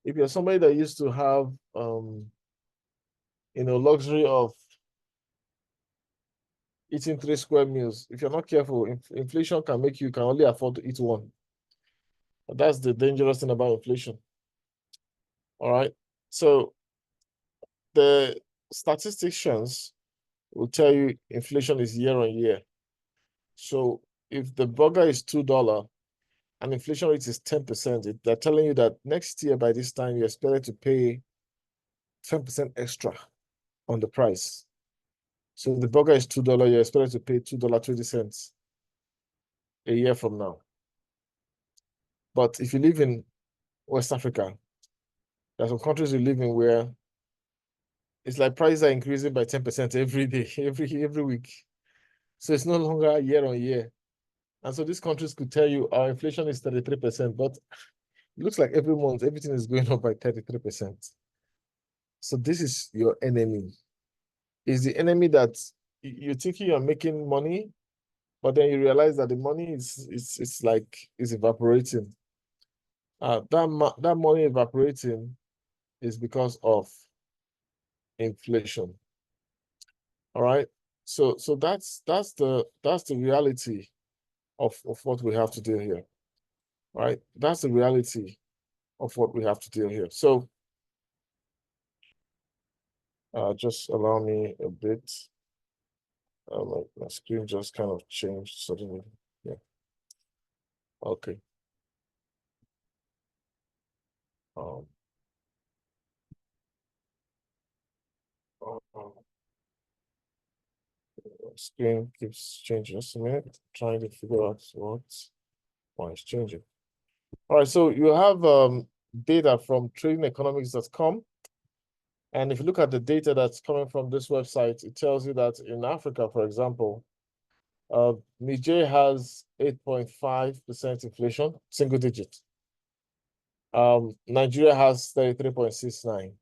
if you're somebody that used to have, luxury of eating 3 square meals, if you're not careful, inflation can only afford to eat one. But that's the dangerous thing about inflation. All right. So the statisticians will tell you inflation is year on year. So if the burger is $2 and inflation rate is 10%, they're telling you that next year by this time you're expected to pay 10% extra on the price. So the burger is $2, you're expected to pay $2.20 a year from now. But if you live in West Africa, there are some countries you live in where it's like prices are increasing by 10% every day, every week. So it's no longer year on year. And so these countries could tell you our inflation is 33%, but it looks like every month everything is going up by 33%. So this is your enemy. Is the enemy that you think you're making money, but then you realize that the money is evaporating. That money evaporating is because of inflation. All right. So that's the reality of what we have to deal here. Right? That's the reality of what we have to deal here. So just allow me a bit. My screen just kind of changed suddenly. Yeah. Okay. Screen keeps changing. Just a minute. Trying to figure out why it's changing. All right. So you have data from tradingeconomics.com. And if you look at the data that's coming from this website, it tells you that in Africa, for example, Niger has 8.5% inflation, single digit. Nigeria has 33.69.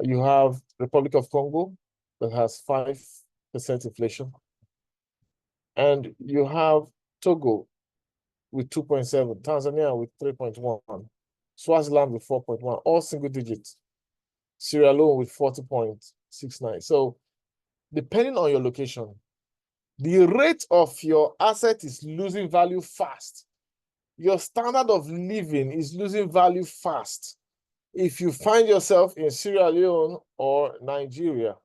You have Republic of Congo that has 5% inflation. And you have Togo with 2.7, Tanzania with 3.1, Swaziland with 4.1, all single digits. Sierra Leone with 40.69. So depending on your location, the rate of your asset is losing value fast. Your standard of living is losing value fast. If you find yourself in Sierra Leone or Nigeria,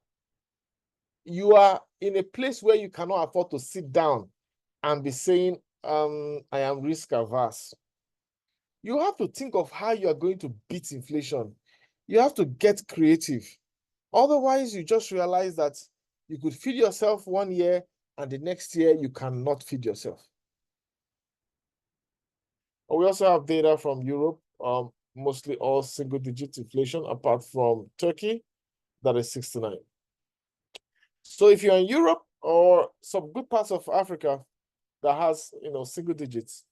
you are in a place where you cannot afford to sit down and be saying, I am risk averse. You have to think of how you are going to beat inflation. You have to get creative. Otherwise, you just realize that you could feed yourself one year and the next year you cannot feed yourself. But we also have data from Europe, mostly all single-digit inflation, apart from Turkey, that is 69. So if you're in Europe or some good parts of Africa that has, single digits,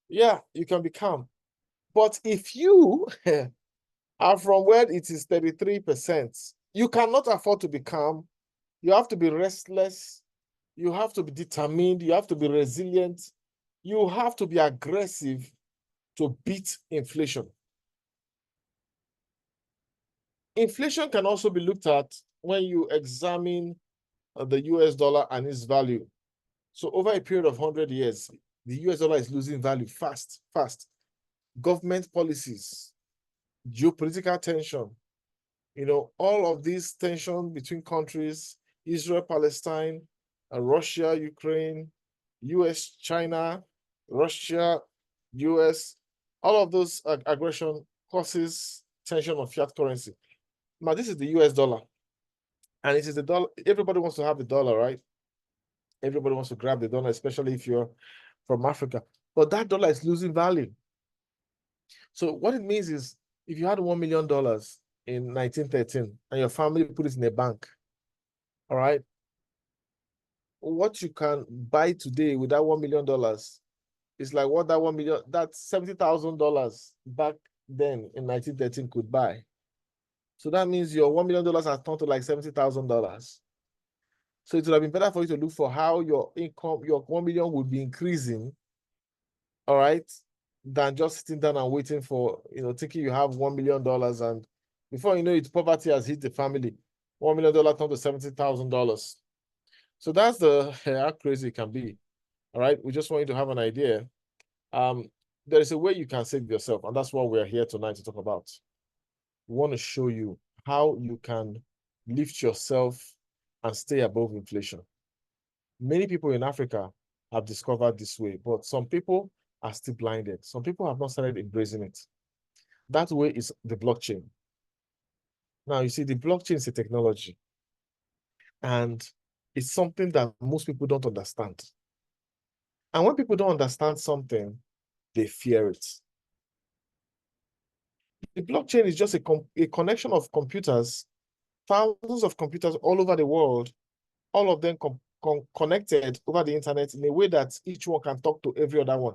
yeah, you can be calm. But if you are from where it is 33%, you cannot afford to be calm. You have to be restless. You have to be determined. You have to be resilient. You have to be aggressive to beat inflation. Inflation can also be looked at when you examine the US dollar and its value. So over a period of 100 years, the US dollar is losing value fast. Government policies, geopolitical tension, all of these tension between countries, Israel, Palestine, Russia, Ukraine, US, China, Russia, US, all of those aggression causes tension on fiat currency. Now, this is the US dollar. And it is the dollar. Everybody wants to have the dollar, right? Everybody wants to grab the dollar, especially if you're from Africa. But that dollar is losing value. So what it means is if you had $1 million in 1913 and your family put it in a bank, all right, what you can buy today with that $1 million is like what that 1 million, that's $70,000 back then in 1913 could buy. So that means your $1 million has turned to like $70,000. So it would have been better for you to look for how your income, your 1 million would be increasing, all right, than just sitting down and waiting for, thinking you have $1 million, and before you know it, poverty has hit the family. $1 million turned to $70,000. So that's how crazy it can be. All right. We just want you to have an idea. There is a way you can save yourself, and that's what we're here tonight to talk about. We want to show you how you can lift yourself and stay above inflation. Many people in Africa have discovered this way, but some people are still blinded. Some people have not started embracing it. That way is the blockchain. Now, you see, the blockchain is a technology, and it's something that most people don't understand. And when people don't understand something, they fear it. The blockchain is just a connection of computers, thousands of computers all over the world, all of them connected over the internet in a way that each one can talk to every other one.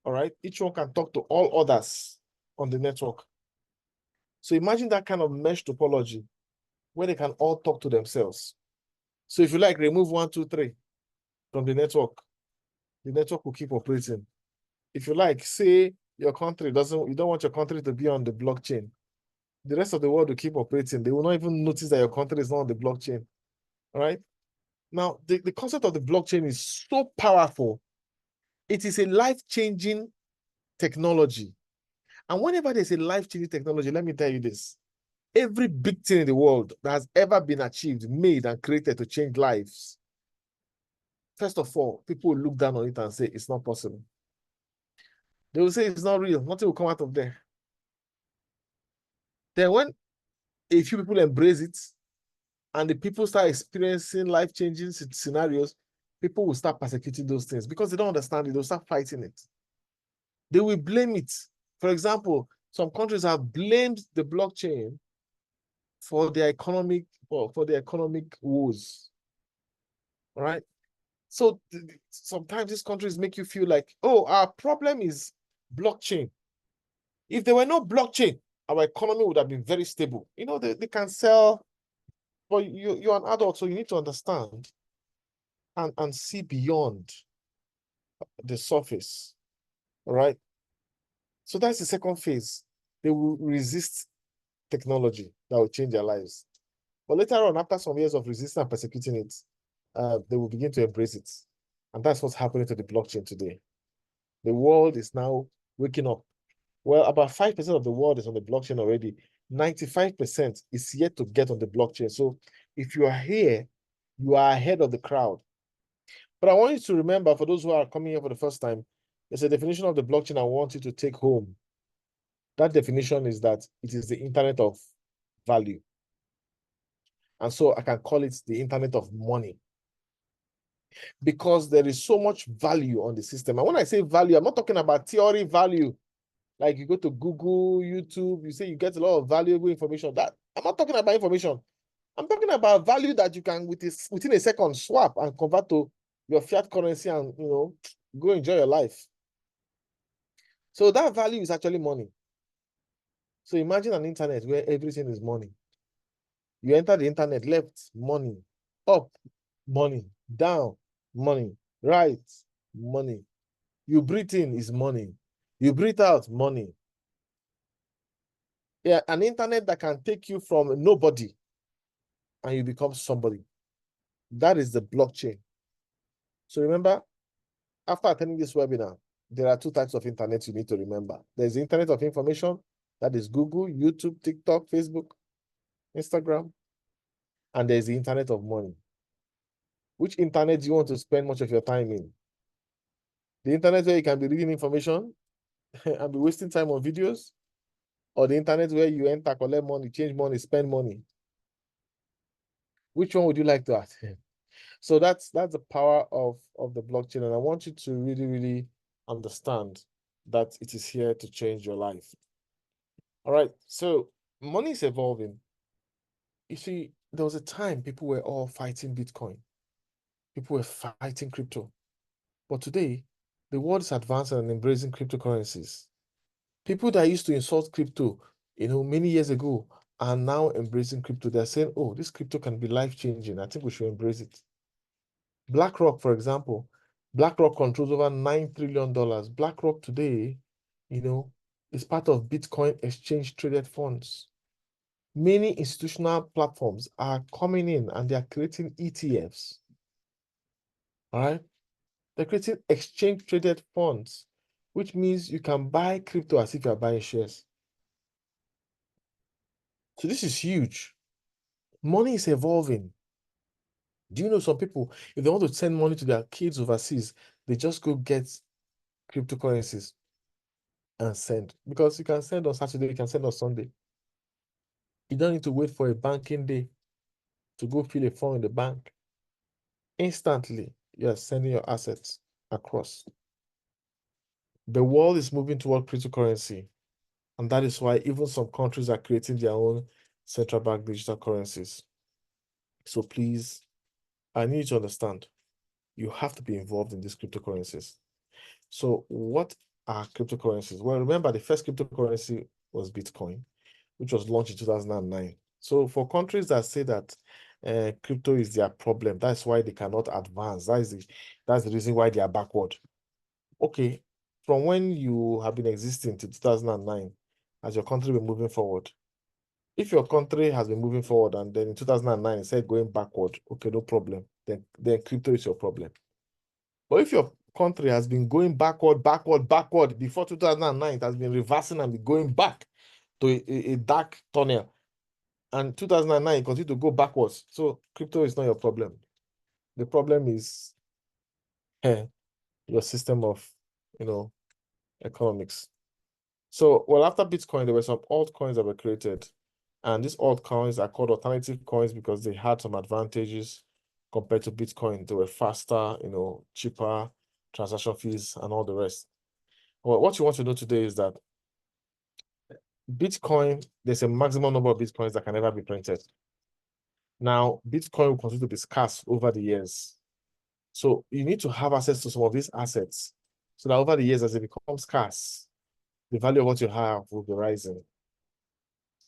All right? Each one can talk to all others on the network. So imagine that kind of mesh topology where they can all talk to themselves. So if you like, remove 1, 2, 3 from the network will keep operating. If you like, say your country you don't want your country to be on the blockchain, the rest of the world will keep operating. They will not even notice that your country is not on the blockchain. All right? Now, the concept of the blockchain is so powerful. It is a life-changing technology. And whenever there's a life-changing technology, let me tell you this. Every big thing in the world that has ever been achieved, made, and created to change lives, first of all, people will look down on it and say, it's not possible. They will say it's not real. Nothing will come out of there. Then when a few people embrace it and the people start experiencing life-changing scenarios, people will start persecuting those things because they don't understand it. They'll start fighting it. They will blame it. For example, some countries have blamed the blockchain for their economic woes. All right. So sometimes these countries make you feel like, oh, our problem is blockchain. If there were no blockchain, our economy would have been very stable. They can sell, but you're an adult, so you need to understand and see beyond the surface. All right. So that's the second phase. They will resist technology that will change their lives. But later on, after some years of resisting and persecuting it, they will begin to embrace it. And that's what's happening to the blockchain today. The world is now waking up. Well, about 5% of the world is on the blockchain already. 95% is yet to get on the blockchain. So if you are here, you are ahead of the crowd. But I want you to remember, for those who are coming here for the first time, there's a definition of the blockchain I want you to take home. That definition is that it is the internet of value. And so I can call it the internet of money, because there is so much value on the system. And when I say value, I'm not talking about theory value. Like you go to Google, YouTube, you say you get a lot of valuable information. I'm not talking about information. I'm talking about value that you can, within a second, swap and convert to your fiat currency and, go enjoy your life. So that value is actually money. So imagine an internet where everything is money. You enter the internet, left, money, up, money, down, money, right, money. You breathe in is money. You breathe out, money. Yeah, an internet that can take you from nobody and you become somebody. That is the blockchain. So remember, after attending this webinar, there are 2 types of internet you need to remember. There's the internet of information, that is Google, YouTube, TikTok, Facebook, Instagram. And there's the internet of money. Which internet do you want to spend much of your time in? The internet where you can be reading information and be wasting time on videos? Or the internet where you enter, collect money, change money, spend money? Which one would you like to attend? So that's the power of the blockchain. And I want you to really, really understand that it is here to change your life. All right. So money is evolving. You see, there was a time people were all fighting Bitcoin. People were fighting crypto. But today, the world is advancing and embracing cryptocurrencies. People that used to insult crypto, many years ago, are now embracing crypto. They're saying, oh, this crypto can be life-changing. I think we should embrace it. BlackRock, for example, BlackRock controls over $9 trillion. BlackRock today, is part of Bitcoin exchange traded funds. Many institutional platforms are coming in and they are creating ETFs. All right. They're creating exchange traded funds, which means you can buy crypto as if you're buying shares. So this is huge. Money is evolving. Do you know some people, if they want to send money to their kids overseas, they just go get cryptocurrencies and send? Because you can send on Saturday, you can send on Sunday. You don't need to wait for a banking day to go fill a form in the bank. Instantly, you're sending your assets across. The world is moving toward cryptocurrency, and that is why even some countries are creating their own central bank digital currencies. So please, I need you to understand, you have to be involved in these cryptocurrencies. So what are cryptocurrencies? Well, remember the first cryptocurrency was Bitcoin, which was launched in 2009. So for countries that say that crypto is their problem, that's why they cannot advance. That's the reason why they are backward. Okay, from when you have been existing to 2009, has your country been moving forward? If your country has been moving forward and then in 2009 it said going backward, okay, no problem. Then crypto is your problem. But if your country has been going backward before 2009, it has been reversing and be going back to a dark tunnel. And 2009, it continued to go backwards. So crypto is not your problem. The problem is your system of, economics. So, well, after Bitcoin, there were some altcoins that were created. And these altcoins are called alternative coins because they had some advantages compared to Bitcoin. They were faster, cheaper, transaction fees, and all the rest. Well, what you want to know today is that Bitcoin, there's a maximum number of Bitcoins that can never be printed. Now, Bitcoin will continue to be scarce over the years. So you need to have access to some of these assets so that over the years, as they become scarce, the value of what you have will be rising.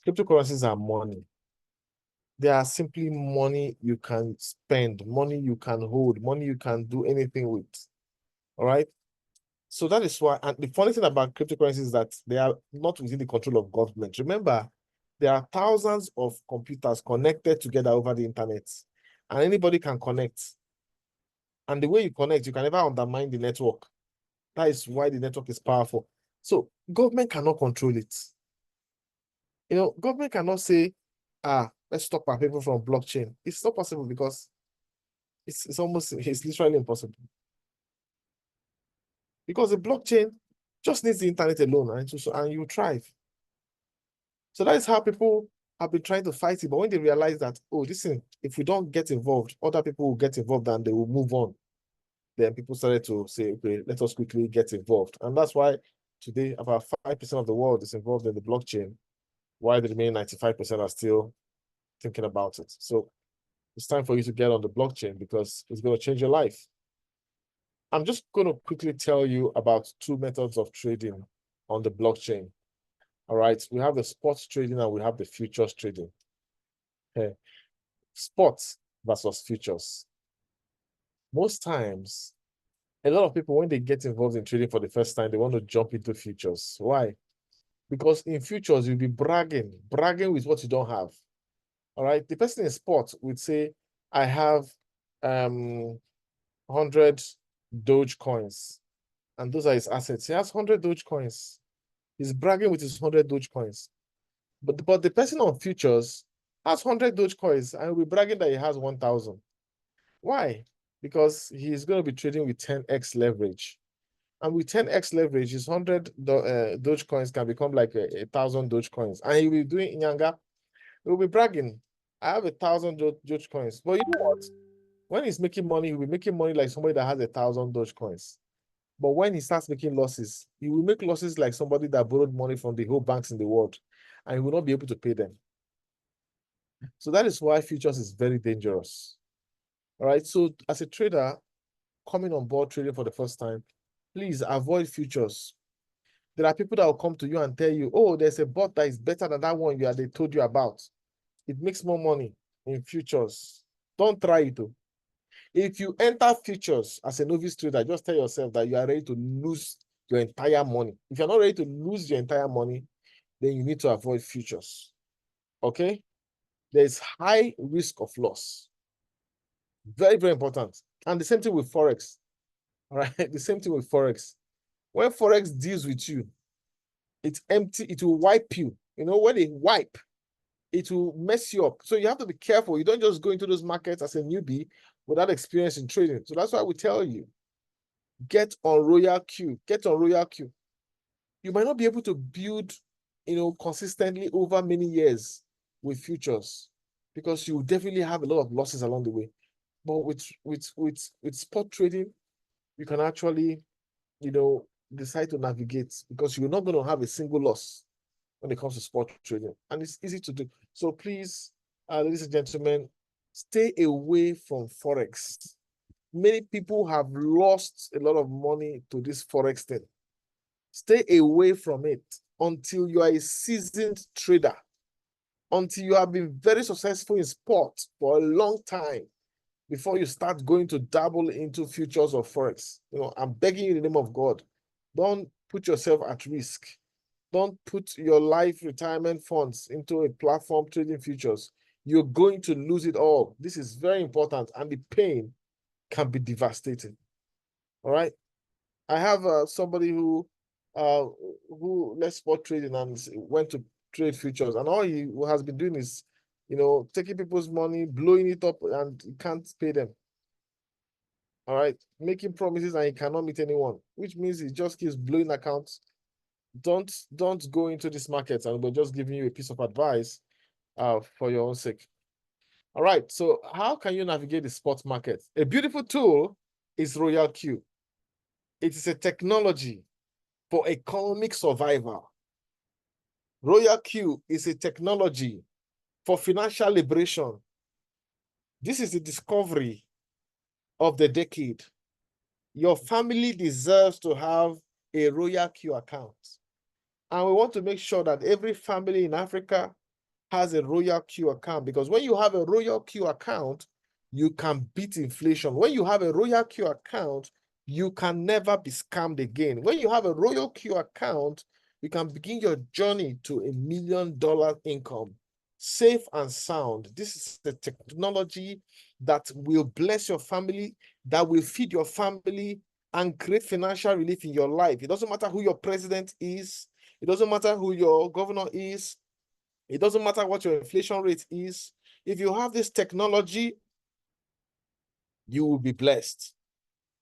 Cryptocurrencies are money. They are simply money you can spend, money you can hold, money you can do anything with. All right. So that is why, and the funny thing about cryptocurrencies is that they are not within the control of government. Remember, there are thousands of computers connected together over the internet, and anybody can connect. And the way you connect, you can never undermine the network. That is why the network is powerful. So government cannot control it. Government cannot say, let's stop our people from blockchain. It's not possible because it's literally impossible. Because the blockchain just needs the internet alone and you thrive. So that is how people have been trying to fight it. But when they realize that, listen, if we don't get involved, other people will get involved and they will move on. Then people started to say, okay, let us quickly get involved. And that's why today about 5% of the world is involved in the blockchain, while the remaining 95% are still thinking about it. So it's time for you to get on the blockchain because it's going to change your life. I'm just going to quickly tell you about two methods of trading on the blockchain. All right, we have the spot trading and we have the futures trading. Okay. Spot versus futures. Most times, a lot of people, when they get involved in trading for the first time, they want to jump into futures. Why? Because in futures, you'll be bragging with what you don't have. All right. The person in spot would say, I have 100 Doge coins, and those are his assets. He has 100 Doge coins. He's bragging with his 100 Doge coins. But the person on futures has 100 Doge coins and will be bragging that he has 1,000. Why? Because he's going to be trading with 10x leverage. And with 10x leverage, his 100 Doge coins can become like 1,000 Doge coins. And he will be doing Inyanga. He will be bragging, I have 1,000 Doge coins. But you know what? When he's making money, he'll be making money like somebody that has 1,000 Doge coins. But when he starts making losses, he will make losses like somebody that borrowed money from the whole banks in the world, and he will not be able to pay them. So that is why futures is very dangerous. All right. So as a trader coming on board trading for the first time, please avoid futures. There are people that will come to you and tell you, oh, there's a bot that is better than that one they told you about. It makes more money in futures. Don't try it. If you enter futures as a novice trader, just tell yourself that you are ready to lose your entire money. If you're not ready to lose your entire money, then you need to avoid futures. Okay? There's high risk of loss. Very, very important. And the same thing with Forex. All right. The same thing with Forex. When Forex deals with you, it's empty, it will wipe you. You know, when they wipe, it will mess you up. So you have to be careful. You don't just go into those markets as a newbie without experience in trading. So that's why we tell you, get on Royal Q. Get on Royal Q. You might not be able to build, consistently over many years with futures because you definitely have a lot of losses along the way. But with spot trading, you can actually, decide to navigate because you're not going to have a single loss when it comes to spot trading, and it's easy to do. So please, ladies and gentlemen, stay away from Forex. Many people have lost a lot of money to this Forex thing. Stay away from it until you are a seasoned trader, until you have been very successful in sport for a long time before you start going to dabble into futures or Forex. I'm begging you in the name of God, don't put yourself at risk. Don't put your life retirement funds into a platform trading futures. You're going to lose it all. This is very important, and the pain can be devastating. All right. I have somebody who left spot trading and went to trade futures, and all he has been doing is, taking people's money, blowing it up, and he can't pay them. All right, making promises and he cannot meet anyone, which means he just keeps blowing accounts. Don't go into this market, and we're just giving you a piece of advice for your own sake. All right, so how can you navigate the spot market? A beautiful tool is Royal Q. It is a technology for economic survival. Royal Q is a technology for financial liberation. This is the discovery of the decade. Your family deserves to have a Royal Q account. And we want to make sure that every family in Africa has a Royal Q account, because when you have a Royal Q account, you can beat inflation. When you have a Royal Q account, you can never be scammed again. When you have a Royal Q account, you can begin your journey to $1 million income, safe and sound. This is the technology that will bless your family, that will feed your family and create financial relief in your life. It doesn't matter who your president is. It doesn't matter who your governor is. It doesn't matter what your inflation rate is. If you have this technology, you will be blessed.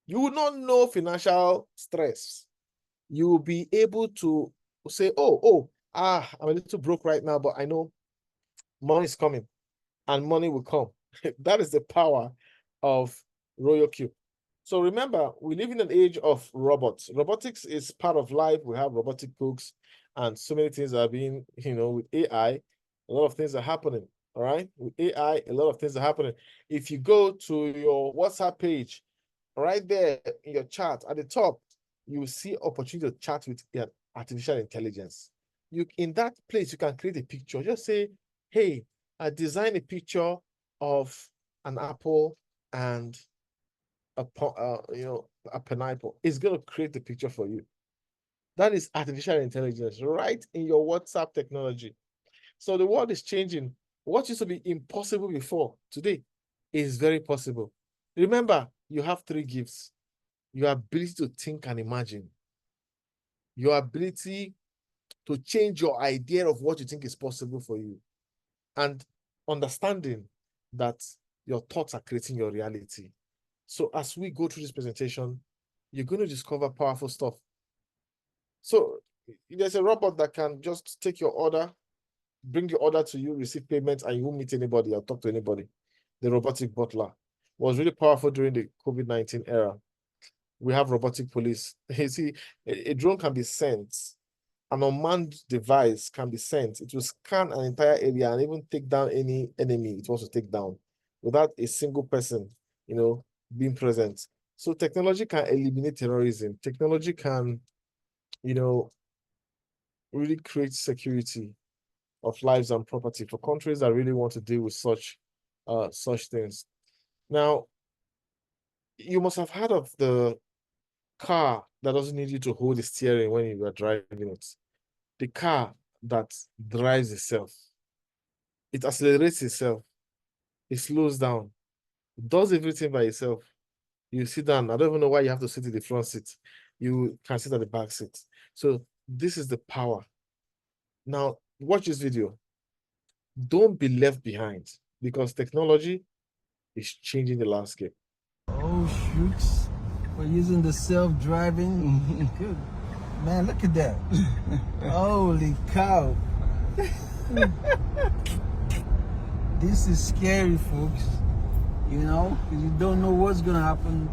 You will not know financial stress. You will be able to say, I'm a little broke right now, but I know money is coming and money will come. That is the power of Royal Q. So remember, we live in an age of robots. Robotics is part of life. We have robotic cooks and so many things are being, with AI, a lot of things are happening. All right. With AI, a lot of things are happening. If you go to your WhatsApp page, right there in your chat at the top, you will see opportunity to chat with artificial intelligence. In that place, you can create a picture. Just say, hey, I designed a picture of an apple and a pineapple. It's going to create the picture for you. That is artificial intelligence right in your WhatsApp technology. So the world is changing. What used to be impossible before, today, is very possible. Remember, you have 3 gifts. Your ability to think and imagine. Your ability to change your idea of what you think is possible for you. And understanding that your thoughts are creating your reality. So as we go through this presentation, you're going to discover powerful stuff. So there's a robot that can just take your order, bring your order to you, receive payment, and you won't meet anybody or talk to anybody. The robotic butler was really powerful during the COVID-19 era. We have robotic police. You see, a drone can be sent. An unmanned device can be sent. It will scan an entire area and even take down any enemy it wants to take down without a single person, being present. So technology can eliminate terrorism. Technology can, really create security of lives and property for countries that really want to deal with such things. Now, You must have heard of the car that doesn't need you to hold the steering when you are driving it. The car that drives itself. It accelerates itself. It slows down. It does everything by itself. You sit down. I don't even know why you have to sit in the front seat. You can sit at the back seat. So this is the power. Now, watch this video. Don't be left behind because technology is changing the landscape. Oh, shoots. We're using the self-driving. Good. Man, look at that. Holy cow. This is scary, folks. You know, because you don't know what's going to happen.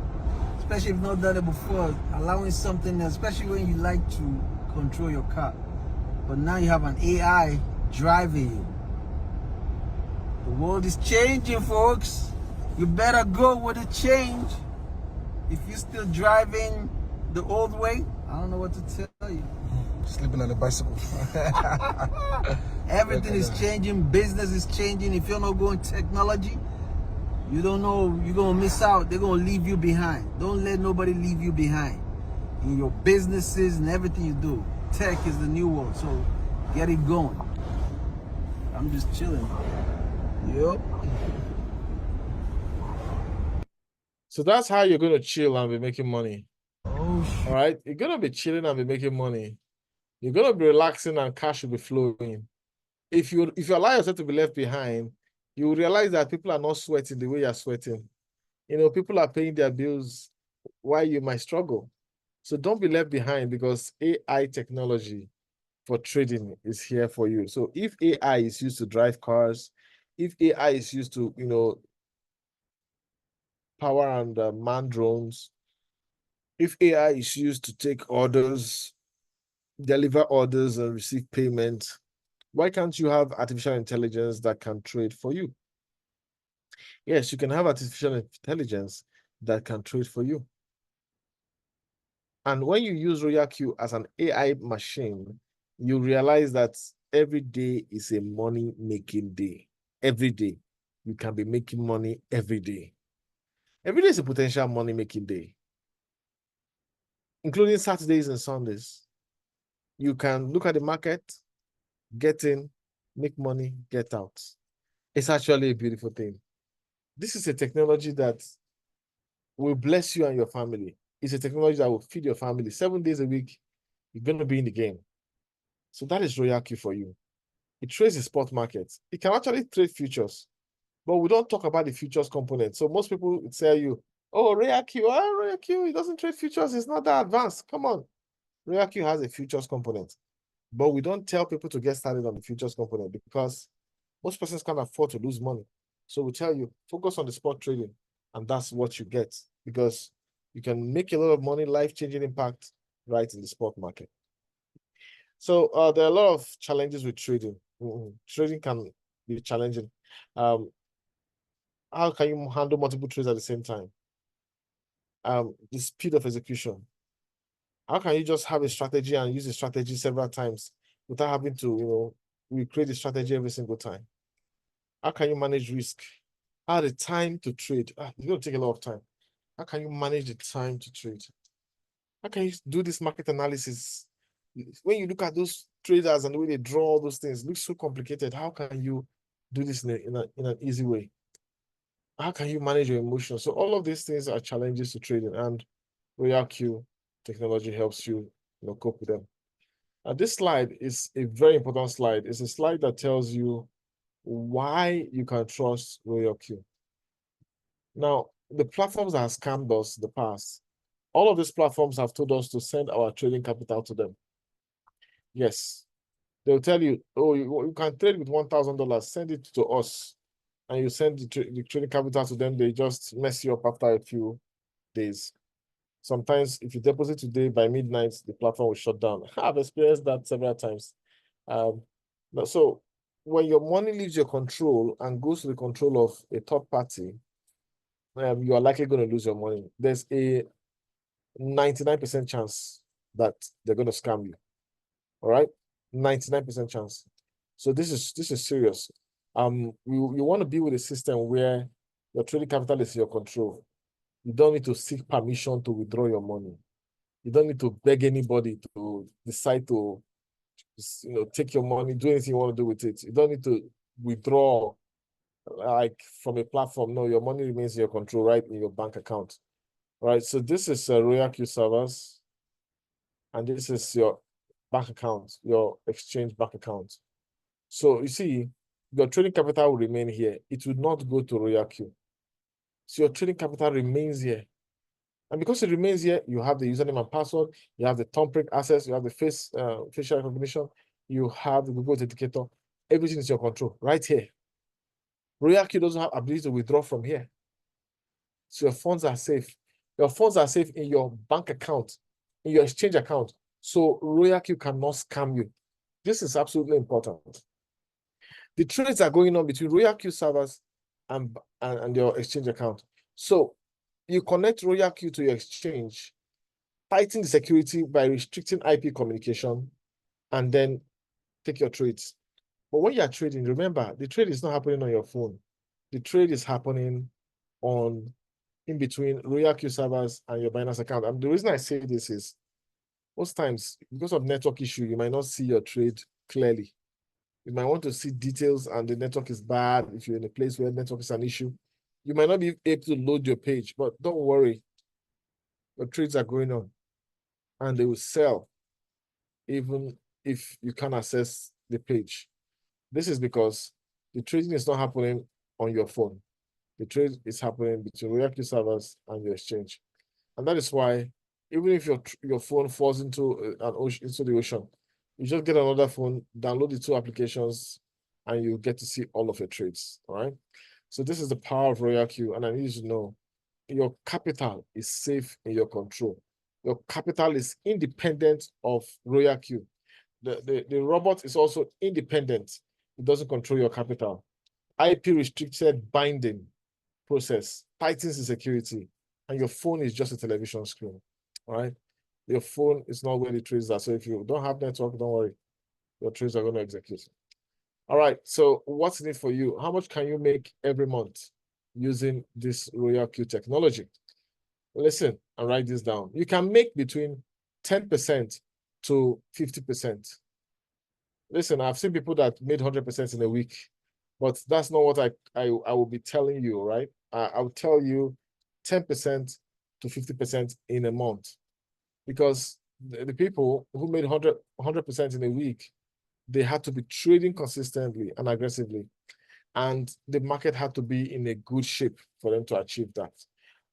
Especially if you've not done it before. Allowing something, especially when you like to control your car. But now you have an AI driving you. The world is changing, folks. You better go with the change. If you're still driving the old way, I don't know what to tell you. Sleeping on the bicycle. Everything is changing. Business is changing. If you're not going technology, you don't know, you're going to miss out. They're going to leave you behind. Don't let nobody leave you behind. In your businesses and everything you do, tech is the new world. So get it going. I'm just chilling. Yep. So that's how you're going to chill and be making money. Oh, all right? You're going to be chilling and be making money. You're going to be relaxing and cash will be flowing. If you allow yourself to be left behind, you will realize that people are not sweating the way you're sweating. You know, people are paying their bills while you might struggle. So don't be left behind because AI technology for trading is here for you. So if AI is used to drive cars, if AI is used to, you know, power and man drones, if AI is used to take orders, deliver orders and receive payment, why can't you have artificial intelligence that can trade for you? Yes, you can have artificial intelligence that can trade for you. And when you use RoyalQ as an AI machine, you realize that every day is a money-making day. Every day, you can be making money every day. Every day is a potential money-making day, including Saturdays and Sundays. You can look at the market, get in, make money, get out. It's actually a beautiful thing. This is a technology that will bless you and your family. It's a technology that will feed your family 7 days a week. You're going to be in the game. So that is RoyalQ for you. It trades the spot market. It can actually trade futures, but we don't talk about the futures component. So most people would tell you, oh, RoyalQ, it doesn't trade futures. It's not that advanced. Come on. RoyalQ has a futures component, but we don't tell people to get started on the futures component because most persons can't afford to lose money. So we tell you, focus on the spot trading, and that's what you get because you can make a lot of money, life-changing impact right in the spot market. So there are a lot of challenges with trading. Trading can be challenging. How can you handle multiple trades at the same time? The speed of execution. How can you just have a strategy and use the strategy several times without having to, you know, recreate the strategy every single time? How can you manage risk? How the time to trade? It's going to take a lot of time. How can you manage the time to trade? How can you do this market analysis? When you look at those traders and the way they draw all those things, it looks so complicated. How can you do this in an easy way? How can you manage your emotions? So all of these things are challenges to trading, and RoyalQ technology helps you, cope with them. This slide is a very important slide. It's a slide that tells you why you can trust RoyalQ. Now, the platforms that have scammed us in the past, all of these platforms have told us to send our trading capital to them. Yes, they'll tell you, oh, you can trade with $1,000, send it to us, and you send the trading capital to them. They just mess you up after a few days. Sometimes, if you deposit today by midnight, the platform will shut down. I've experienced that several times. So when your money leaves your control and goes to the control of a third party, you are likely going to lose your money. There's a 99% chance that they're going to scam you. All right, 99% chance. So this is serious. You want to be with a system where your trading capital is in your control. You don't need to seek permission to withdraw your money. You don't need to beg anybody to decide to, take your money, do anything you want to do with it. You don't need to withdraw like from a platform. No, your money remains in your control, right in your bank account. Right. So this is RoyalQ servers, and this is your bank account, your exchange bank account. So you see, your trading capital will remain here. It will not go to RoyalQ. So your trading capital remains here. And because it remains here, you have the username and password, you have the thumbprint access, you have the facial recognition, you have the Google Authenticator. Everything is your control right here. RoyalQ doesn't have ability to withdraw from here. So your funds are safe. Your funds are safe in your bank account, in your exchange account. So RoyalQ cannot scam you. This is absolutely important. The trades are going on between RoyalQ servers and your exchange account. So you connect RoyalQ to your exchange, tighten the security by restricting IP communication, and then take your trades. But when you are trading, remember, the trade is not happening on your phone. The trade is happening in between RoyalQ servers and your Binance account. And the reason I say this is most times, because of network issue, you might not see your trade clearly. You might want to see details and the network is bad. If you're in a place where network is an issue, you might not be able to load your page, but don't worry. The trades are going on and they will sell even if you can't access the page. This is because the trading is not happening on your phone. The trade is happening between RoyalQ servers and your exchange. And that is why even if your phone falls into the ocean, you just get another phone, download the two applications, and you get to see all of your trades. All right. So this is the power of RoyalQ, and I need you to know your capital is safe in your control. Your capital is independent of RoyalQ. The robot is also independent. It doesn't control your capital. IP restricted binding process tightens the security, and your phone is just a television screen. All right. Your phone is not where the trades are. So if you don't have network, don't worry. Your trades are going to execute. All right. So what's in it for you? How much can you make every month using this RoyalQ technology? Listen and write this down. You can make between 10% to 50%. Listen, I've seen people that made 100% in a week, but that's not what I will be telling you, right? I will tell you 10% to 50% in a month, because the people who made 100% in a week, they had to be trading consistently and aggressively, and the market had to be in a good shape for them to achieve that.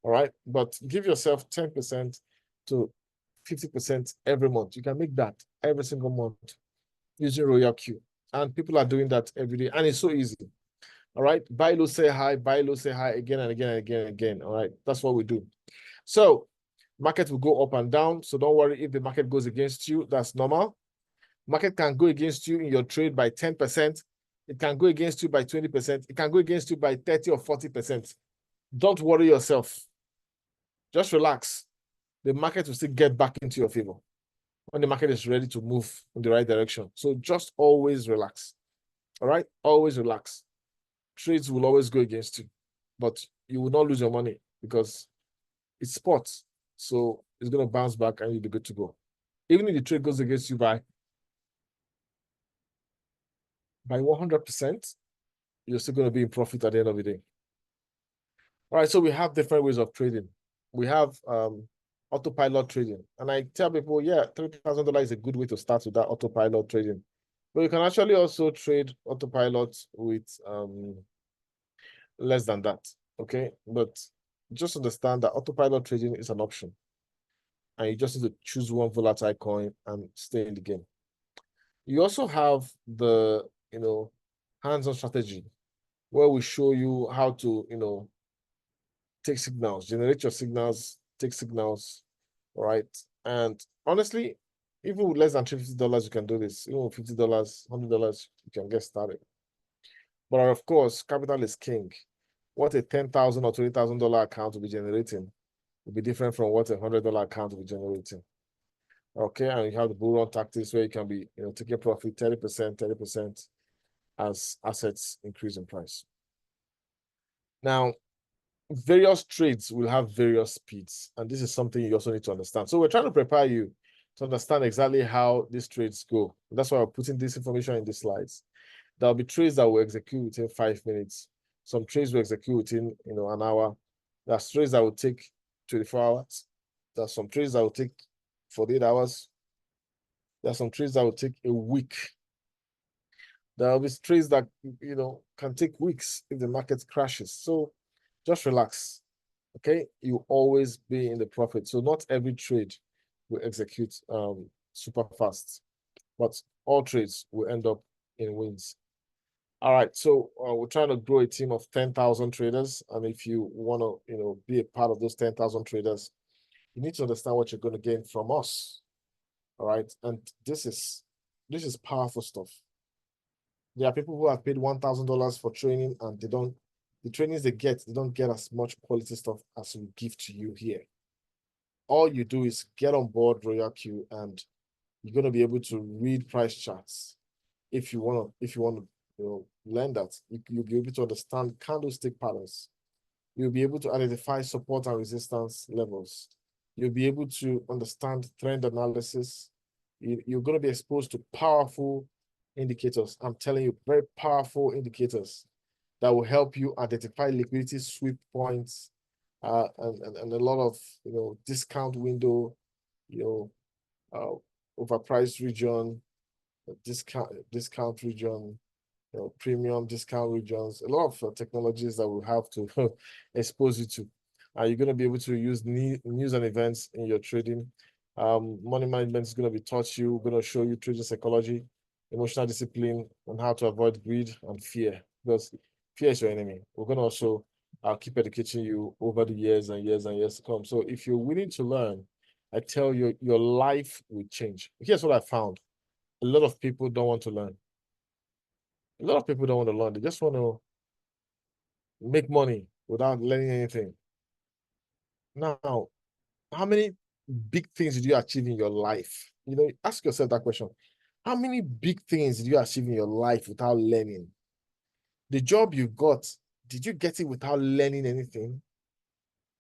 All right, but give yourself 10% to 50% every month. You can make that every single month using RoyalQ, and people are doing that every day, and it's so easy. All right, buy low, say high, buy low, say high, again and again and again and again. All right, that's what we do. So market will go up and down, so don't worry if the market goes against you. That's normal. Market can go against you in your trade by 10%. It can go against you by 20%. It can go against you by 30 or 40%. Don't worry yourself. Just relax. The market will still get back into your favor when the market is ready to move in the right direction. So just always relax. All right? Always relax. Trades will always go against you, but you will not lose your money because it's sports. So it's going to bounce back and you'll be good to go. Even if the trade goes against you by 100%, you're still going to be in profit at the end of the day. All right, so we have different ways of trading. We have autopilot trading. And I tell people, yeah, $3,000 is a good way to start with that autopilot trading. But you can actually also trade autopilot with less than that, okay? But just understand that autopilot trading is an option. And you just need to choose one volatile coin and stay in the game. You also have the, hands-on strategy, where we show you how to, take signals, generate your signals, take signals, all right? And honestly, even with less than $50, you can do this. Even with $50, $100, you can get started. But of course, capital is king. What a $10,000 or $20,000 account will be generating will be different from what a $100 account will be generating. Okay, and you have the bull run tactics where you can be, taking profit 30% as assets increase in price. Now, various trades will have various speeds, and this is something you also need to understand. So we're trying to prepare you to understand exactly how these trades go. That's why we're putting this information in the slides. There'll be trades that will execute within 5 minutes. Some trades will execute within an hour. There's trades that will take 24 hours. There's some trades that will take 48 hours. There's some trades that will take a week. There'll be trades that can take weeks if the market crashes. So just relax. Okay, you always be in the profit. So not every trade will execute super fast, but all trades will end up in wins. All right, so we're trying to grow a team of 10,000 traders, and if you want to, be a part of those 10,000 traders, you need to understand what you're going to gain from us. All right, and this is powerful stuff. There are people who have paid $1,000 for training, and the trainings they don't get as much quality stuff as we give to you here. All you do is get on board RoyalQ, and you're going to be able to read price charts. If you want to learn that, you'll be able to understand candlestick patterns. You'll be able to identify support and resistance levels. You'll be able to understand trend analysis. You're going to be exposed to powerful indicators. I'm telling you, very powerful indicators that will help you identify liquidity sweep points, and a lot of discount window, overpriced region, discount region, premium discount regions, a lot of technologies that we'll have to expose you to. You're going to be able to use news and events in your trading. Money management is going to be taught you. We're going to show you trading psychology, emotional discipline, and how to avoid greed and fear, because fear is your enemy. We're going to also keep educating you over the years and years and years to come. So if you're willing to learn, I tell you, your life will change. Here's what I found. A lot of people don't want to learn. A lot of people don't want to learn. They just want to make money without learning anything. Now, how many big things did you achieve in your life? Ask yourself that question. How many big things did you achieve in your life without learning? The job you got, did you get it without learning anything?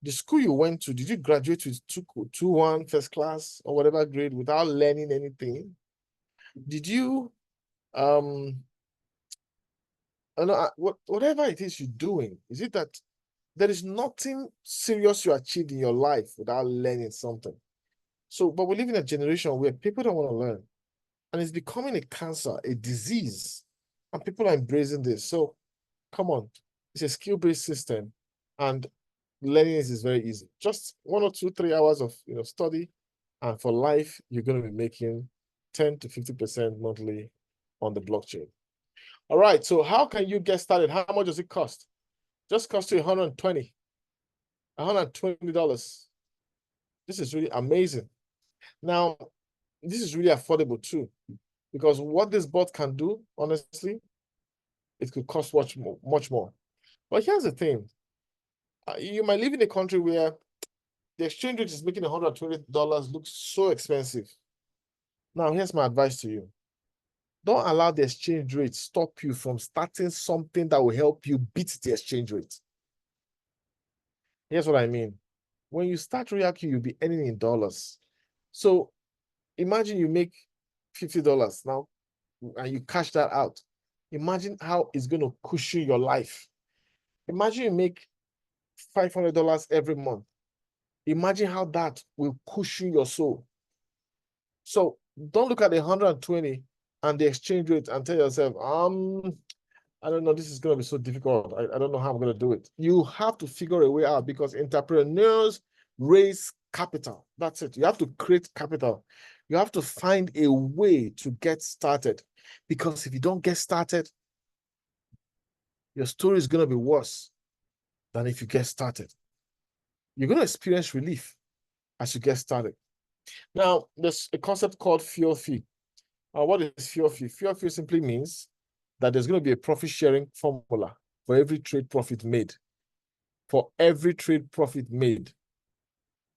The school you went to, did you graduate with 2-1 first class or whatever grade without learning anything? Did you whatever it is you're doing, is it that there is nothing serious you achieved in your life without learning something? So, but we live in a generation where people don't want to learn, and it's becoming a cancer, a disease, and people are embracing this. So, come on, it's a skill-based system, and learning is very easy. Just 1 or 2, 3 hours of study, and for life, you're going to be making 10 to 50% monthly on the blockchain. All right, so how can you get started? How much does it cost? Just cost you $120. This is really amazing. Now, this is really affordable too, because what this bot can do, honestly, it could cost much more. But here's the thing. You might live in a country where the exchange rate is making $120 look so expensive. Now, here's my advice to you. Don't allow the exchange rate stop you from starting something that will help you beat the exchange rate. Here's what I mean. When you start RoyalQ, you'll be earning in dollars. So imagine you make $50 now and you cash that out. Imagine how it's going to cushion your life. Imagine you make $500 every month. Imagine how that will cushion your soul. So don't look at the 120 and the exchange rate and tell yourself, I don't know, this is going to be so difficult. I don't know how I'm going to do it. You have to figure a way out, because entrepreneurs raise capital. That's it. You have to create capital. You have to find a way to get started, because if you don't get started, your story is going to be worse than if you get started. You're going to experience relief as you get started. Now, there's a concept called fear-free. What is fear-free? Fear-free simply means that there's going to be a profit-sharing formula for every trade profit made. For every trade profit made.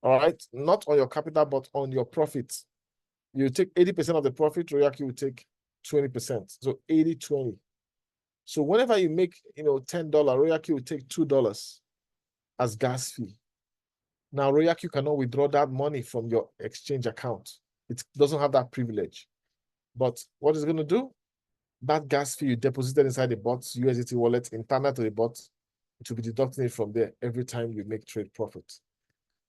All right? Not on your capital, but on your profits. You take 80% of the profit, RoyalQ will take 20%. So 80-20. So whenever you make $10, RoyalQ will take $2. as gas fee. Now, RoyalQ cannot withdraw that money from your exchange account. It doesn't have that privilege. But what it's going to do, that gas fee you deposited inside the bot's USDT wallet, internal to the bot, it will be deducting it from there every time you make trade profit.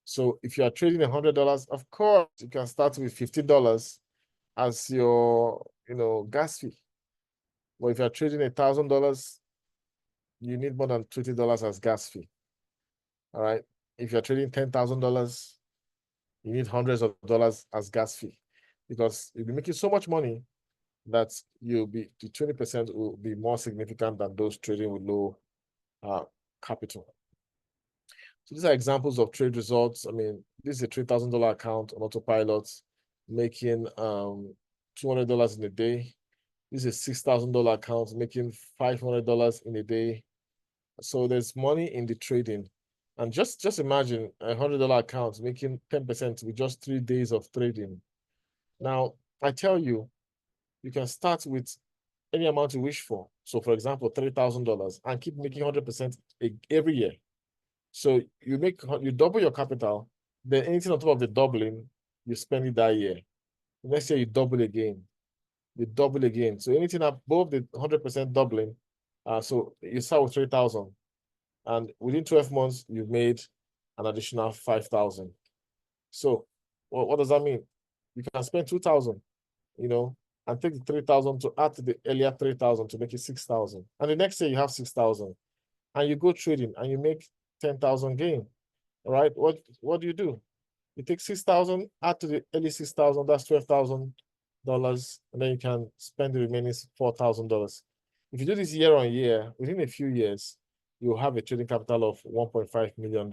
So if you are trading $100, of course, you can start with $50 as your, gas fee. But if you're trading $1,000, you need more than $20 as gas fee. All right. If you're trading $10,000, you need hundreds of dollars as gas fee, because you'll be making so much money that the 20% will be more significant than those trading with low capital. So these are examples of trade results. I mean, this is a $3,000 account on autopilot, making $200 in a day. This is a $6,000 account making $500 in a day. So there's money in the trading. And just imagine a $100 account making 10% with just 3 days of trading. Now, I tell you, you can start with any amount you wish for. So, for example, $3,000 and keep making 100% every year. So you double your capital, then anything on top of the doubling, you spend it that year. Next year, you double again. You double again. So anything above the 100% doubling, so you start with 3,000. And within 12 months, you've made an additional 5,000. So what does that mean? You can spend 2,000, and take the 3,000 to add to the earlier 3,000 to make it 6,000. And the next year you have 6,000. And you go trading and you make 10,000 gain. All right. What do? You take 6,000, add to the early 6,000, that's $12,000, and then you can spend the remaining $4,000. If you do this year on year, within a few years, you'll have a trading capital of $1.5 million.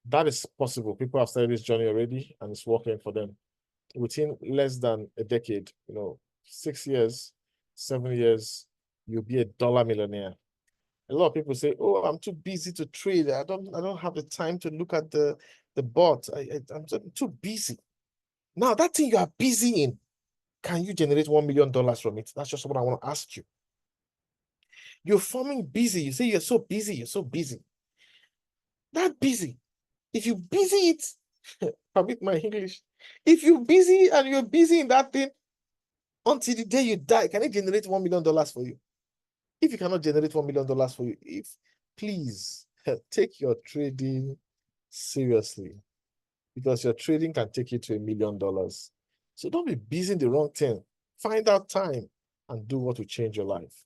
That is possible. People have started this journey already, and it's working for them. Within less than a decade, 6 years, 7 years, you'll be a dollar millionaire. A lot of people say, "Oh, I'm too busy to trade. I don't have the time to look at the bot. I'm too busy." Now, that thing you are busy in, can you generate $1 million from it? That's just what I want to ask you. You're forming busy. You say you're so busy. You're so busy. That busy. If you busy it, permit my English. If you're busy and you're busy in that thing until the day you die, can it generate $1 million for you? If you cannot generate $1 million for you, please take your trading seriously, because your trading can take you to $1 million. So don't be busy in the wrong thing. Find out time and do what will change your life.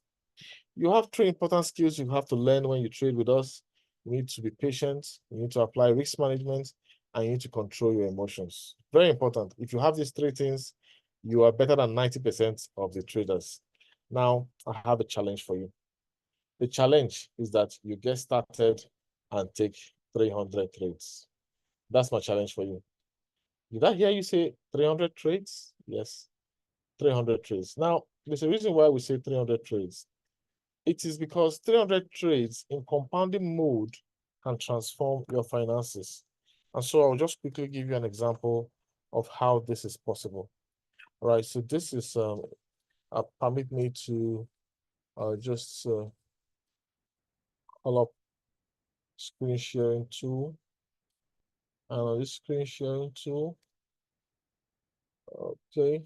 You have 3 important skills you have to learn when you trade with us. You need to be patient, you need to apply risk management, and you need to control your emotions. Very important. If you have these 3 things, you are better than 90% of the traders. Now, I have a challenge for you. The challenge is that you get started and take 300 trades. That's my challenge for you. Did I hear you say 300 trades? Yes, 300 trades. Now, there's a reason why we say 300 trades. It is because 300 trades in compounding mode can transform your finances. And so I'll just quickly give you an example of how this is possible. All right, so this is, permit me to just call up screen sharing tool. And on this screen sharing tool, okay,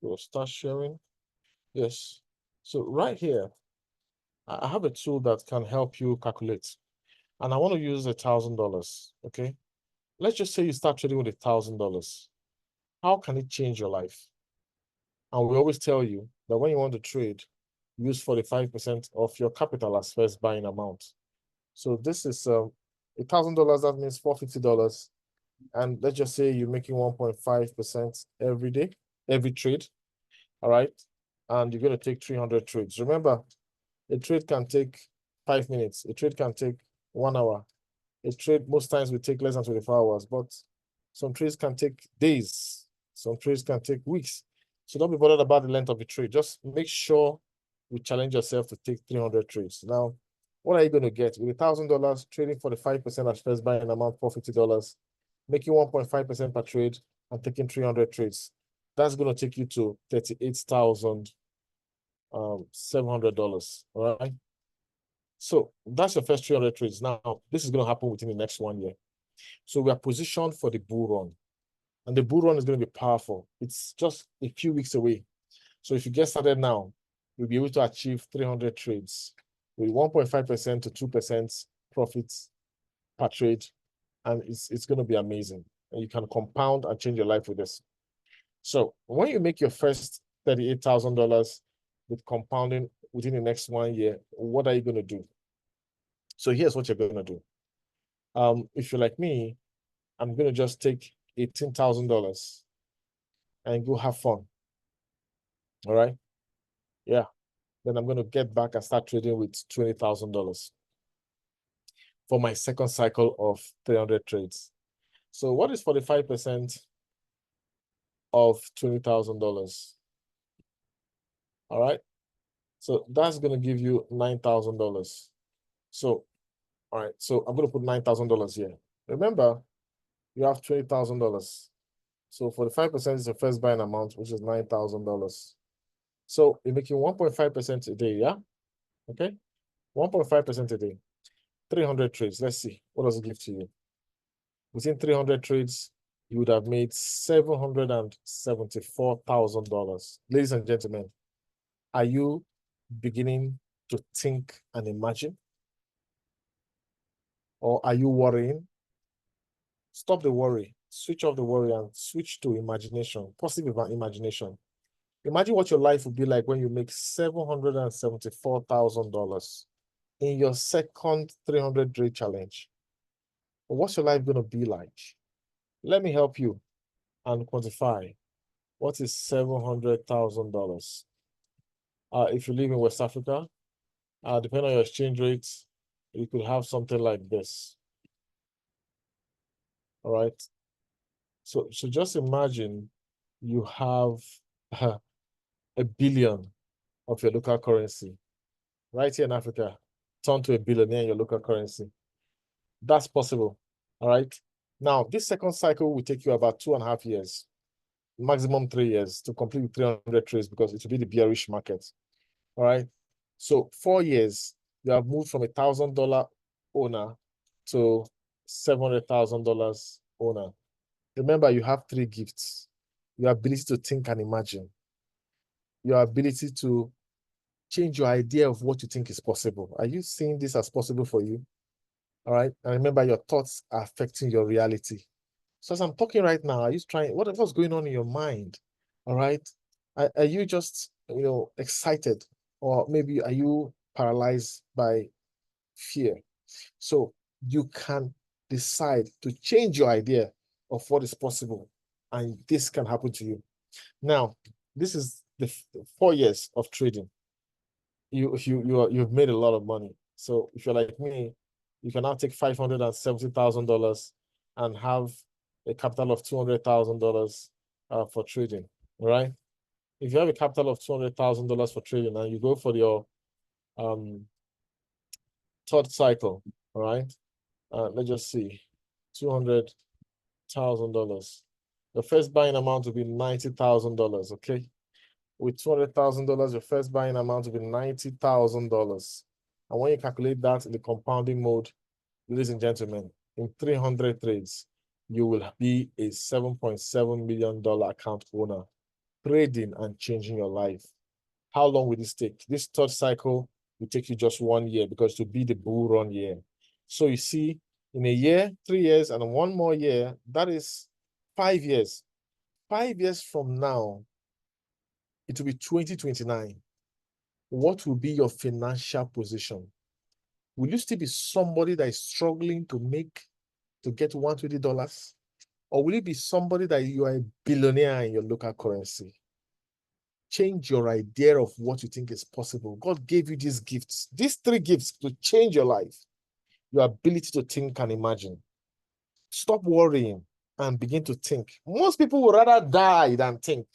we'll start sharing. Yes. So right here, I have a tool that can help you calculate. And I want to use $1,000, okay? Let's just say you start trading with $1,000. How can it change your life? And we always tell you that when you want to trade, use 45% of your capital as first buying amount. So this is $1,000, that means $450. And let's just say you're making 1.5% every day, every trade. All right. And you're going to take 300 trades. Remember, a trade can take 5 minutes. A trade can take 1 hour. A trade most times will take less than 24 hours, but some trades can take days. Some trades can take weeks. So don't be bothered about the length of the trade. Just make sure you challenge yourself to take 300 trades. Now, what are you going to get? With $1,000, trading for the 5% as first buying amount, $450, making 1.5% per trade and taking 300 trades. That's going to take you to $38,700. All right. So that's your first 300 trades. Now, this is going to happen within the next 1 year. So we are positioned for the bull run. And the bull run is going to be powerful. It's just a few weeks away. So if you get started now, you'll be able to achieve 300 trades with 1.5% to 2% profits per trade. And it's going to be amazing. And you can compound and change your life with this. So when you make your first $38,000 with compounding within the next 1 year, what are you going to do? So here's what you're going to do. If you're like me, I'm going to just take $18,000 and go have fun. All right. Yeah. Then I'm going to get back and start trading with $20,000 for my second cycle of 300 trades. So what is 45% of $20,000? All right. So that's going to give you $9,000. So, all right. So I'm going to put $9,000 here. Remember, you have $20,000. So 45% is the first buying amount, which is $9,000. So you're making 1.5% a day, yeah? Okay. 1.5% a day. 300 trades. Let's see. What does it give to you? Within 300 trades, you would have made $774,000. Ladies and gentlemen, are you beginning to think and imagine? Or are you worrying? Stop the worry. Switch off the worry and switch to imagination, positive imagination. Imagine what your life would be like when you make $774,000 in your second 300 day challenge. What's your life going to be like? Let me help you and quantify. What is $700,000? If you live in West Africa, depending on your exchange rates, you could have something like this. All right. So just imagine you have $1 billion of your local currency right here in Africa, turn to $1 billion in your local currency. That's possible. All right. Now, this second cycle will take you about 2.5 years, maximum 3 years to complete 300 trades because it will be the bearish market. All right. So 4 years, you have moved from $1,000 owner to $700,000 owner. Remember, you have 3 gifts: your ability to think and imagine, your ability to change your idea of what you think is possible. Are you seeing this as possible for you? All right. And remember, your thoughts are affecting your reality. So as I'm talking right now, are you trying, what's going on in your mind? All right. Are you just, excited? Or maybe are you paralyzed by fear? So you can decide to change your idea of what is possible, and this can happen to you. Now, this is the 4 years of trading. You've made a lot of money. So if you're like me, you can now take $570,000 and have a capital of $200,000 for trading. All right. If you have a capital of $200,000 for trading and you go for your third cycle, all right. Let's just see, $200,000. The first buying amount will be $90,000. Okay. With $200,000, your first buying amount will be $90,000. And when you calculate that in the compounding mode, ladies and gentlemen, in 300 trades, you will be a $7.7 million account owner, trading and changing your life. How long will this take? This third cycle will take you just 1 year because to be the bull run year. So you see, in a year, 3 years, and 1 more year, that is 5 years. 5 years from now, it will be 2029. What will be your financial position? Will you still be somebody that is struggling to get $120? Or will it be somebody that you are a billionaire in your local currency? Change your idea of what you think is possible. God gave you these gifts, these 3 gifts to change your life. Your ability to think and imagine. Stop worrying and begin to think. Most people would rather die than think.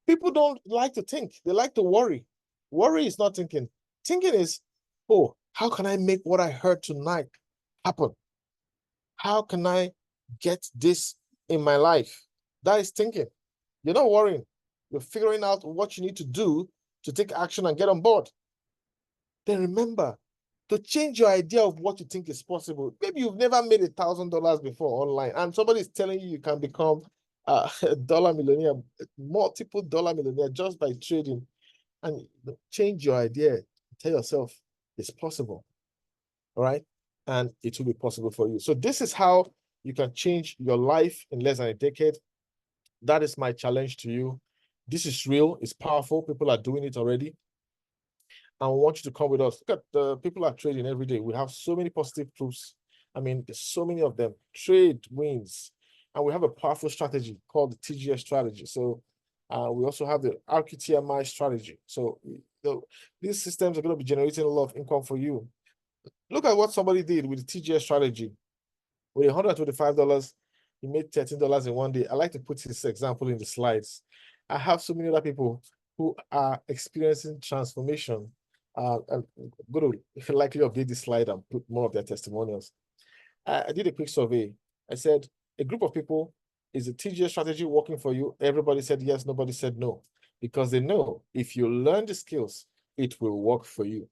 People don't like to think. They like to worry. Worry is not thinking. Thinking is, oh, how can I make what I heard tonight happen? How can I get this in my life? That is thinking. You're not worrying. You're figuring out what you need to do to take action and get on board. Then remember, to change your idea of what you think is possible. Maybe you've never made $1,000 before online, and somebody is telling you can become a dollar millionaire, multiple dollar millionaire just by trading, and change your idea. Tell yourself it's possible. All right. And it will be possible for you. So this is how you can change your life in less than a decade. That is my challenge to you. This is real. It's powerful. People are doing it already. And we want you to come with us. Look at the people are trading every day. We have so many positive proofs. I mean, there's so many of them. Trade wins. And we have a powerful strategy called the TGS strategy. So we also have the RQTMI strategy. So these systems are going to be generating a lot of income for you. Look at what somebody did with the TGS strategy. With $125, he made $13 in one day. I like to put this example in the slides. I have so many other people who are experiencing transformation. I'm going to likely update this slide and put more of their testimonials. I did a quick survey. I said, a group of people, is the TGS strategy working for you? Everybody said yes, nobody said no. Because they know if you learn the skills, it will work for you.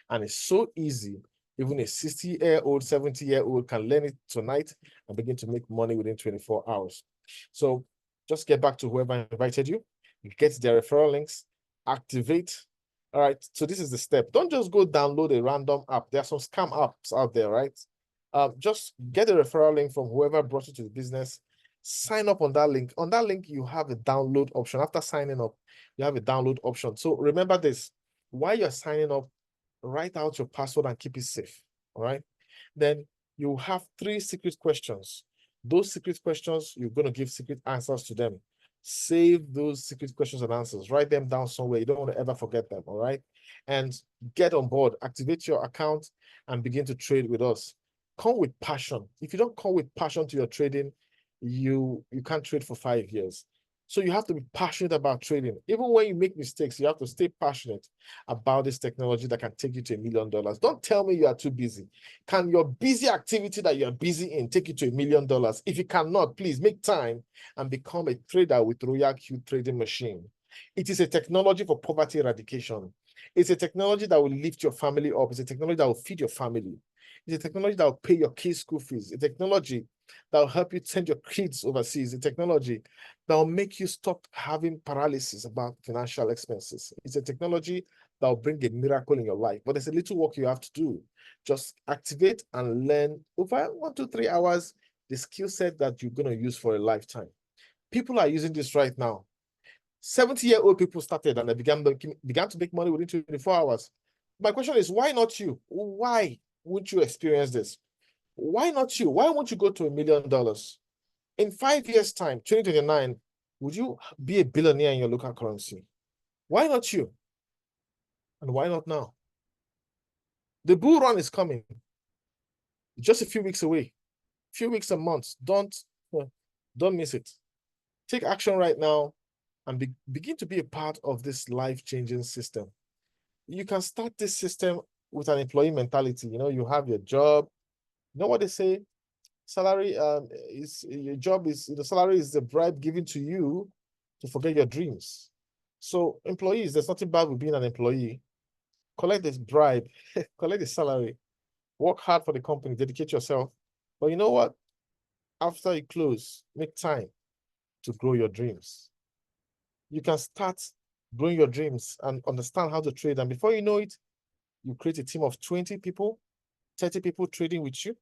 And it's so easy. Even a 60-year-old, 70-year-old can learn it tonight and begin to make money within 24 hours. So just get back to whoever invited you, get their referral links, activate. All right, so this is the step. Don't just go download a random app. There are some scam apps out there, right? Just get a referral link from whoever brought you to the business. Sign up on that link. On that link, you have a download option. After signing up, you have a download option. So remember this, while you're signing up, write out your password and keep it safe. All right. Then you have 3 secret questions. Those secret questions, you're going to give secret answers to them. Save those secret questions and answers. Write them down somewhere. You don't want to ever forget them. All right. And get on board. Activate your account and begin to trade with us. Come with passion. If you don't come with passion to your trading, you can't trade for 5 years. So you have to be passionate about trading. Even when you make mistakes, you have to stay passionate about this technology that can take you to $1 million. Don't tell me you are too busy. Can your busy activity that you're busy in take you to $1 million? If you cannot, please make time and become a trader with Royal Q Trading Machine. It is a technology for poverty eradication. It's a technology that will lift your family up. It's a technology that will feed your family. It's a technology that will pay your kids' school fees. A technology that will help you send your kids overseas. A technology that will make you stop having paralysis about financial expenses. It's a technology that will bring a miracle in your life. But there's a little work you have to do. Just activate and learn over 1 to 3 hours the skill set that you're going to use for a lifetime. People are using this right now. 70-year-old people started and they began to make money within 24 hours. My question is, why not you? Why wouldn't you experience this? Why not you? Why won't you go to $1 million? In 5 years' time, 2029, would you be a billionaire in your local currency? Why not you? And why not now? The bull run is coming. Just a few weeks away. Few weeks and months. Don't miss it. Take action right now and begin to be a part of this life-changing system. You can start this system with an employee mentality. You know, you have your job. You know what they say? Salary is your job is the salary is the bribe given to you to forget your dreams. So employees, there's nothing bad with being an employee. Collect this bribe, collect the salary, work hard for the company, dedicate yourself. But you know what? After you close, make time to grow your dreams. You can start growing your dreams and understand how to trade. And before you know it, you create a team of 20 people, 30 people trading with you.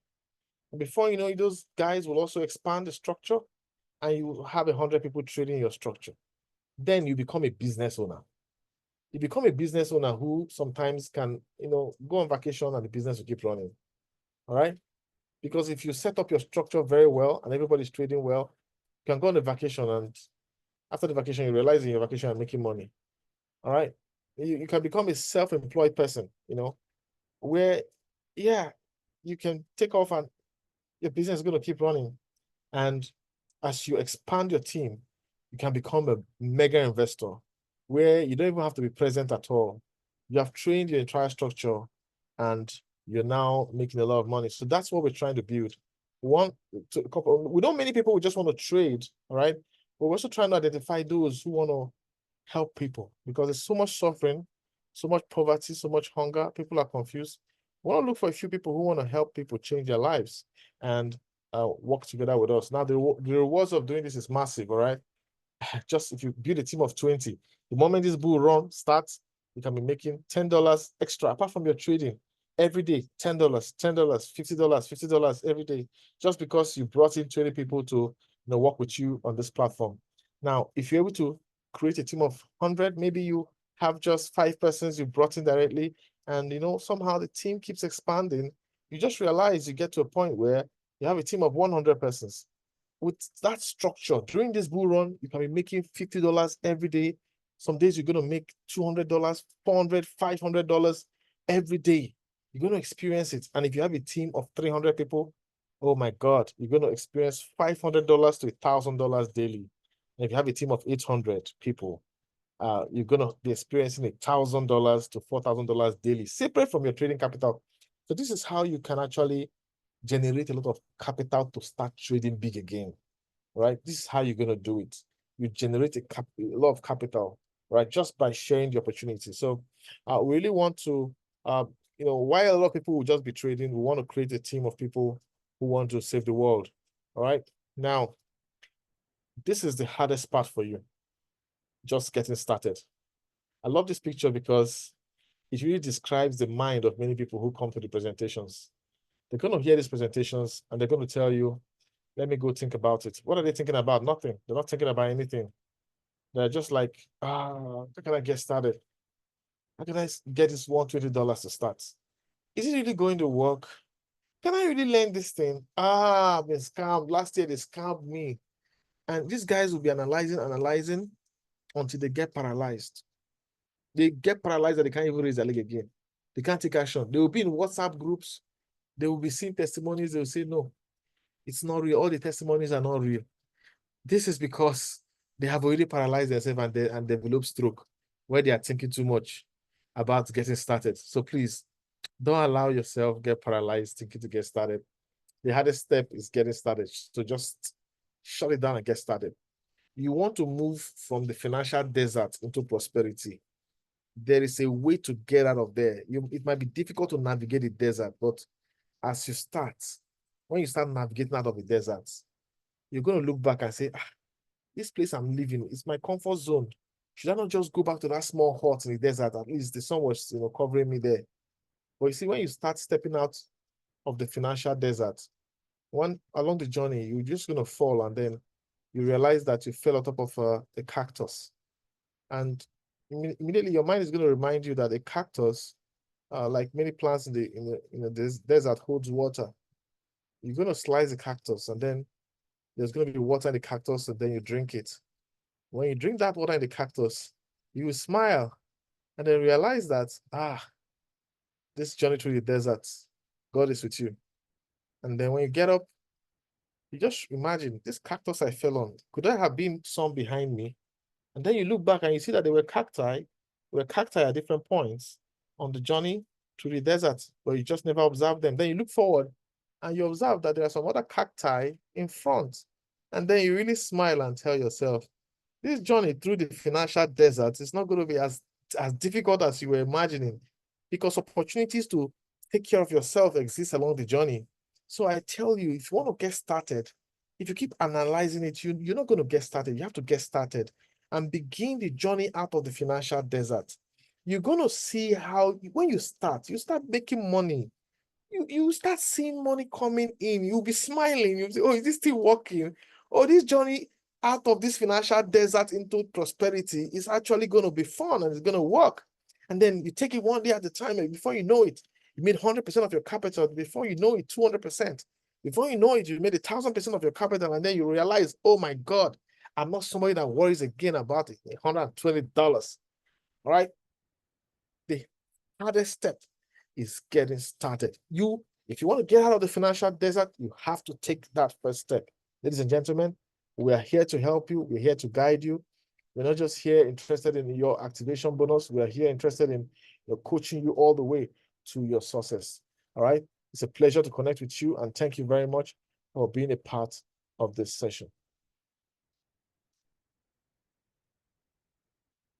And before you know it, those guys will also expand the structure and you will have 100 people trading your structure. Then you become a business owner. You become a business owner who sometimes can, go on vacation and the business will keep running. All right? Because if you set up your structure very well and everybody's trading well, you can go on a vacation and after the vacation, you realize in your vacation you're making money. All right? You can become a self-employed person, where, you can take off and your business is going to keep running. And as you expand your team, you can become a mega investor where you don't even have to be present at all. You have trained your entire structure and you're now making a lot of money. So that's what we're trying to build. We know many people who just want to trade, all right? But we're also trying to identify those who want to help people because there's so much suffering, so much poverty, so much hunger. People are confused. We want to look for a few people who want to help people change their lives and work together with us. Now, the rewards of doing this is massive, all right? Just if you build a team of 20, the moment this bull run starts, you can be making $10 extra apart from your trading every day. $10, $10, $50, $50 every day, just because you brought in 20 people to work with you on this platform. Now, if you're able to create a team of 100, maybe you have just 5 persons you brought in directly, and somehow the team keeps expanding. You just realize you get to a point where you have a team of 100 persons. With that structure, during this bull run, you can be making $50 every day. Some days you're going to make $200, $400, $500 every day. You're going to experience it. And if you have a team of 300 people, oh my God, you're going to experience $500 to $1,000 daily. And if you have a team of 800 people, you're going to be experiencing $1,000 to $4,000 daily, separate from your trading capital. So this is how you can actually generate a lot of capital to start trading big again, right? This is how you're going to do it. You generate a lot of capital, right? Just by sharing the opportunity. So we really want to, while a lot of people will just be trading, we want to create a team of people who want to save the world, all right? Now, this is the hardest part for you, just getting started. I love this picture because it really describes the mind of many people who come to the presentations. They're going to hear these presentations and they're going to tell you, let me go think about it. What are they thinking about? Nothing. They're not thinking about anything. They're just like, how can I get started? How can I get this $120 to start? Is it really going to work? Can I really learn this thing? I've been scammed. Last year, they scammed me. And these guys will be analyzing until they get paralyzed. They get paralyzed that they can't even raise their leg again. They can't take action. They will be in WhatsApp groups. They will be seeing testimonies. They will say, no, it's not real. All the testimonies are not real. This is because they have already paralyzed themselves and developed stroke, where they are thinking too much about getting started. So please, don't allow yourself get paralyzed thinking to get started. The hardest step is getting started. So just shut it down and get started. You want to move from the financial desert into prosperity. There is a way to get out of there. It might be difficult to navigate the desert, but as you start, when you start navigating out of the desert, you're going to look back and say, this place I'm living, it's my comfort zone. Should I not just go back to that small hut in the desert? At least the sun was, covering me there. But you see, when you start stepping out of the financial desert, along the journey, you're just going to fall, and then you realize that you fell on top of a cactus. And immediately your mind is going to remind you that a cactus, like many plants in the desert, holds water. You're going to slice the cactus, and then there's going to be water in the cactus, and then you drink it. When you drink that water in the cactus, you will smile and then realize that, this journey through the desert, God is with you. And then when you get up, you just imagine, this cactus I fell on, could there have been some behind me? And then you look back and you see that there were cacti at different points on the journey through the desert, but you just never observed them. Then you look forward and you observe that there are some other cacti in front. And then you really smile and tell yourself, this journey through the financial desert is not going to be as difficult as you were imagining, because opportunities to take care of yourself exist along the journey. So I tell you, if you want to get started, if you keep analyzing it, you're not going to get started. You have to get started and begin the journey out of the financial desert. You're going to see how, when you start making money. You start seeing money coming in. You'll be smiling. You'll say, oh, is this still working? Oh, this journey out of this financial desert into prosperity is actually going to be fun and it's going to work. And then you take it one day at a time, and before you know it, you made 100% of your capital. Before you know it, 200%. Before you know it, you made 1,000% of your capital, and then you realize, oh my God, I'm not somebody that worries again about it. $120. All right. The hardest step is getting started. If you want to get out of the financial desert, you have to take that first step. Ladies and gentlemen, we are here to help you. We're here to guide you. We're not just here interested in your activation bonus. We are here interested in coaching you all the way to your success. All right. It's a pleasure to connect with you, and thank you very much for being a part of this session.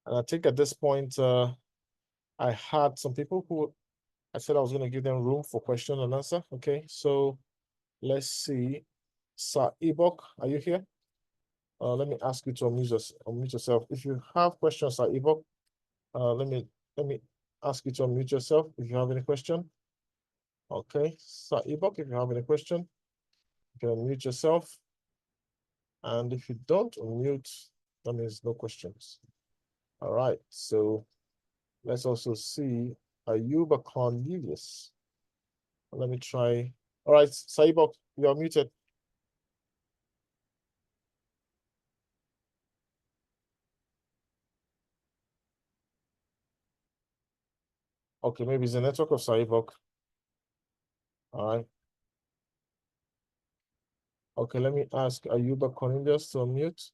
And I think at this point, I had some people who I said I was going to give them room for question and answer. Okay, so let's see. Sir Ibok, are you here? Let me ask you to unmute yourself. If you have questions, Sir Ibok, let me ask you to unmute yourself if you have any question. Okay, Sir Ibok, if you have any question, you can unmute yourself. And if you don't unmute, that means no questions. All right, so let's also see Ayuba Cornelius. Let me try. All right, Sir Ibok, you are muted. Okay, maybe it's the network of Sir Ibok. All right. Okay, let me ask Ayuba Cornelius to unmute.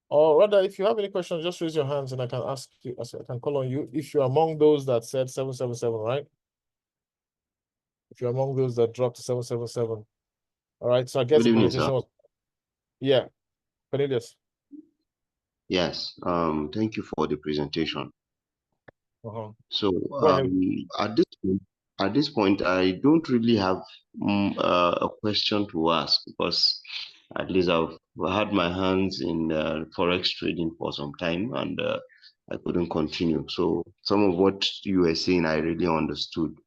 Or rather, if you have any questions, just raise your hands and I can ask you, I can call on you. If you're among those that said 777, right? If you're among those that dropped to 777. All right, so I guess Good the evening, presentation sir. was, yeah, Cornelius. Yes, thank you for the presentation. Go So ahead. at this point, I don't really have a question to ask because at least I've had my hands in forex trading for some time and I couldn't continue. So some of what you were saying, I really understood.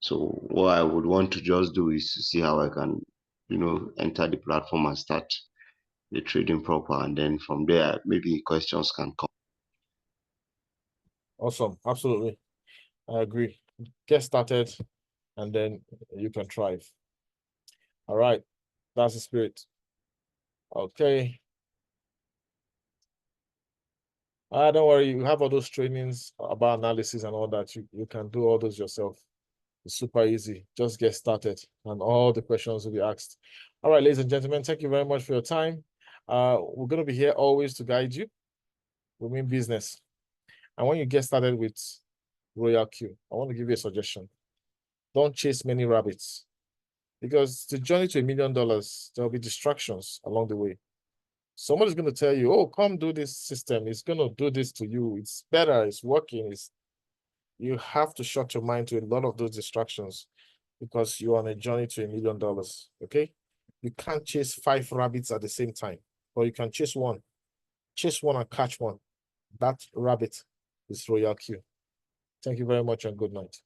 So what I would want to just do is to see how I can, enter the platform and start the trading proper, and then from there maybe questions can come. Awesome, absolutely. I agree. Get started and then you can thrive. All right, that's the spirit. Okay. Don't worry, you have all those trainings about analysis and all that. You can do all those yourself. It's super easy. Just get started and all the questions will be asked. All right, ladies and gentlemen, thank you very much for your time. We're going to be here always to guide you. We mean business. And when you get started with Royal Q, I want to give you a suggestion. Don't chase many rabbits because the journey to $1 million, there'll be distractions along the way. Somebody's going to tell you, oh, come do this system. It's going to do this to you. It's better. It's working. You have to shut your mind to a lot of those distractions because you're on a journey to $1 million, okay? You can't chase 5 rabbits at the same time, but you can chase one. Chase one and catch one. That rabbit is Royal Q. Thank you very much and good night.